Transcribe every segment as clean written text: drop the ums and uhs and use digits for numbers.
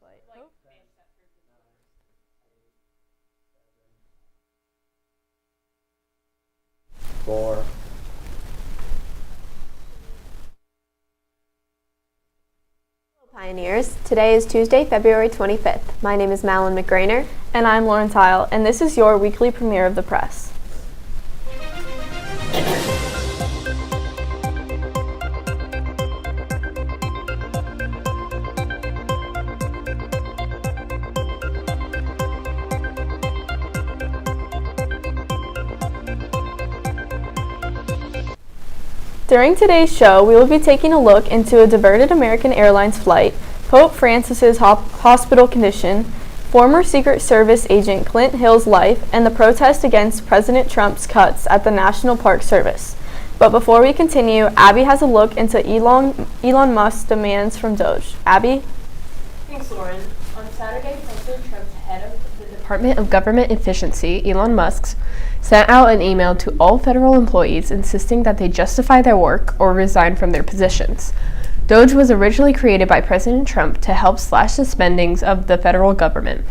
flight. Four. Pioneers. Today is Tuesday, February 25th. My name is Malin McGrainer. And I'm Lauren Tile, and this is your weekly premiere of the press. During today's show, we will be taking a look into a diverted American Airlines flight, Pope Francis's hospital condition, former Secret Service agent Clint Hill's life, and the protest against President Trump's cuts at the National Park Service. But before we continue, Abby has a look into Elon Musk's demands from Doge. Abby? Thanks, Lauren. On Saturday, President Trump's head of the Department of Government Efficiency, Elon Musk, sent out an email to all federal employees insisting that they justify their work or resign from their positions. Doge was originally created by President Trump to help slash the spendings of the federal government.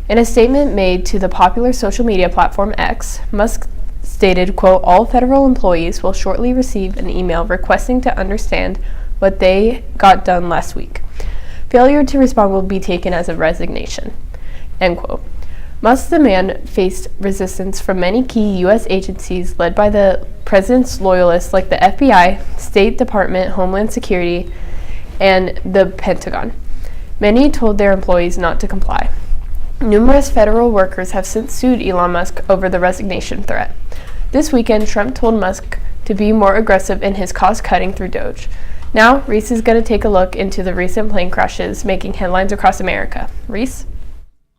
In a statement made to the popular social media platform X, Musk stated, quote, "All federal employees will shortly receive an email requesting to understand what they got done last week. Failure to respond will be taken as a resignation," end quote. Musk's demand faced resistance from many key U.S. agencies led by the president's loyalists like the FBI, State Department, Homeland Security, and the Pentagon. Many told their employees not to comply. Numerous federal workers have since sued Elon Musk over the resignation threat. This weekend, Trump told Musk to be more aggressive in his cost-cutting through Doge. Now, Reese is going to take a look into the recent plane crashes making headlines across America. Reese?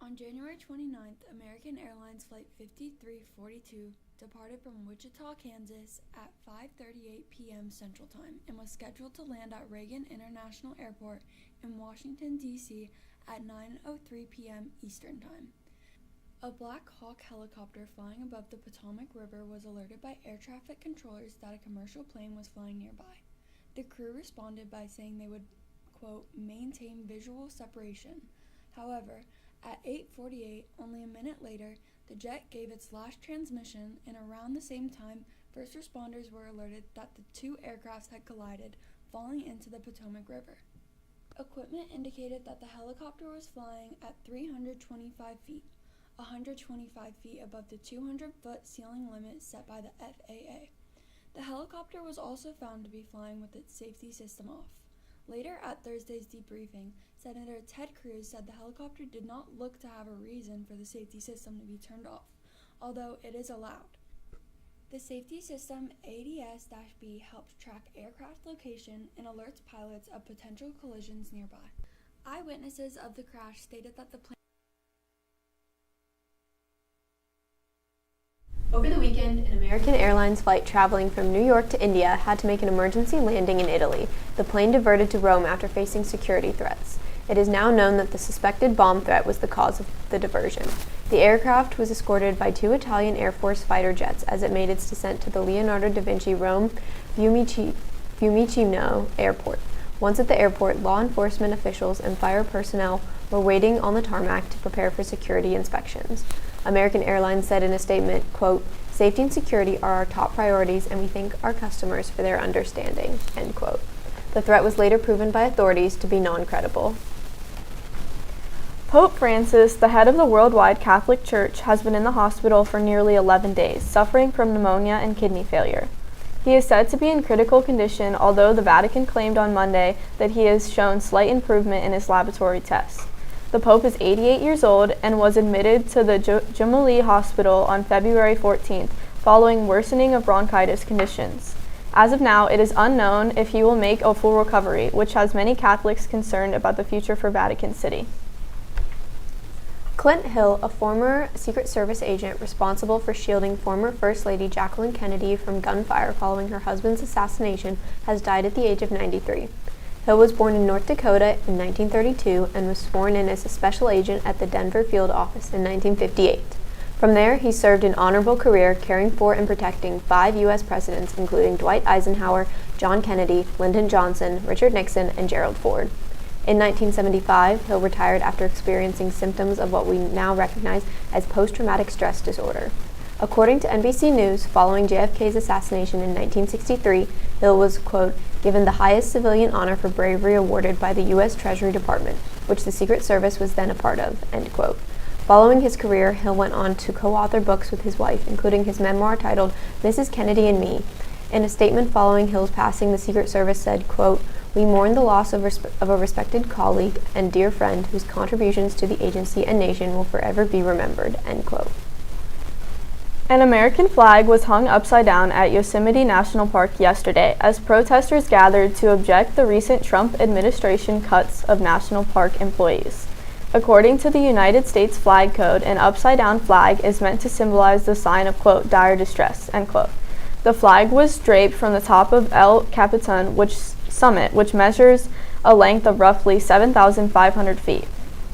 On January 29th, American Airlines Flight 5342 departed from Wichita, Kansas at 5:38 p.m. Central Time and was scheduled to land at Reagan International Airport in Washington, D.C. at 9:03 p.m. Eastern Time. A Black Hawk helicopter flying above the Potomac River was alerted by air traffic controllers that a commercial plane was flying nearby. The crew responded by saying they would, quote, maintain visual separation. However, at 8:48, only a minute later, the jet gave its last transmission, and around the same time, first responders were alerted that the two aircrafts had collided, falling into the Potomac River. Equipment indicated that the helicopter was flying at 325 feet, 125 feet above the 200-foot ceiling limit set by the FAA. The helicopter was also found to be flying with its safety system off. Later at Thursday's debriefing, Senator Ted Cruz said the helicopter did not look to have a reason for the safety system to be turned off, although it is allowed. The safety system ADS-B helps track aircraft location and alerts pilots of potential collisions nearby. Eyewitnesses of the crash stated that the plane. Over the weekend, an American Airlines flight traveling from New York to India had to make an emergency landing in Italy. The plane diverted to Rome after facing security threats. It is now known that the suspected bomb threat was the cause of the diversion. The aircraft was escorted by two Italian Air Force fighter jets as it made its descent to the Leonardo da Vinci Rome Fiumicino Airport. Once at the airport, law enforcement officials and fire personnel were waiting on the tarmac to prepare for security inspections. American Airlines said in a statement, quote, "Safety and security are our top priorities, and we thank our customers for their understanding," end quote. The threat was later proven by authorities to be non-credible. Pope Francis, the head of the worldwide Catholic Church, has been in the hospital for nearly 11 days, suffering from pneumonia and kidney failure. He is said to be in critical condition, although the Vatican claimed on Monday that he has shown slight improvement in his laboratory tests. The Pope is 88 years old and was admitted to the Gemelli Hospital on February 14th, following worsening of bronchitis conditions. As of now, it is unknown if he will make a full recovery, which has many Catholics concerned about the future for Vatican City. Clint Hill, a former Secret Service agent responsible for shielding former First Lady Jacqueline Kennedy from gunfire following her husband's assassination, has died at the age of 93. Hill was born in North Dakota in 1932 and was sworn in as a special agent at the Denver Field Office in 1958. From there, he served an honorable career caring for and protecting 5 U.S. presidents, including Dwight Eisenhower, John Kennedy, Lyndon Johnson, Richard Nixon, and Gerald Ford. In 1975, Hill retired after experiencing symptoms of what we now recognize as post-traumatic stress disorder. According to NBC News, following JFK's assassination in 1963, Hill was, quote, given the highest civilian honor for bravery awarded by the U.S. Treasury Department, which the Secret Service was then a part of, end quote. Following his career, Hill went on to co-author books with his wife, including his memoir titled Mrs. Kennedy and Me. In a statement following Hill's passing, the Secret Service said, quote, we mourn the loss of a respected colleague and dear friend whose contributions to the agency and nation will forever be remembered, end quote. An American flag was hung upside down at Yosemite National Park yesterday as protesters gathered to object the recent Trump administration cuts of national park employees. According to the United States Flag Code, an upside-down flag is meant to symbolize the sign of, quote, dire distress, end quote. The flag was draped from the top of El Capitan summit, which measures a length of roughly 7,500 feet.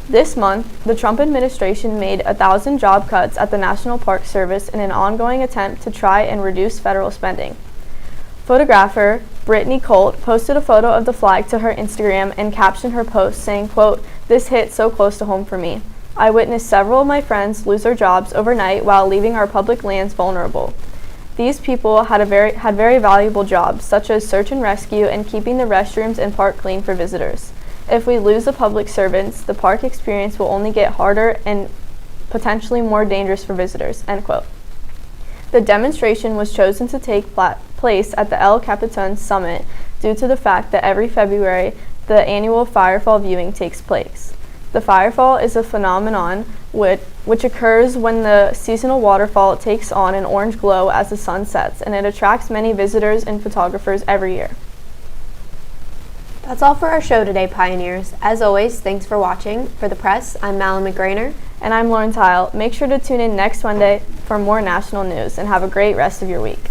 This month, the Trump administration made 1,000 job cuts at the National Park Service in an ongoing attempt to try and reduce federal spending. Photographer Brittany Colt posted a photo of the flag to her Instagram and captioned her post saying, quote, this hit so close to home for me. I witnessed several of my friends lose their jobs overnight while leaving our public lands vulnerable. These people had very valuable jobs, such as search and rescue and keeping the restrooms and park clean for visitors. If we lose the public servants, the park experience will only get harder and potentially more dangerous for visitors, end quote. The demonstration was chosen to take place at the El Capitan summit due to the fact that every February, the annual firefall viewing takes place. The firefall is a phenomenon which occurs when the seasonal waterfall takes on an orange glow as the sun sets, and it attracts many visitors and photographers every year. That's all for our show today, Pioneers. As always, thanks for watching. For the press, I'm Malin McGrainer. And I'm Lauren Tile. Make sure to tune in next Monday for more national news, and have a great rest of your week.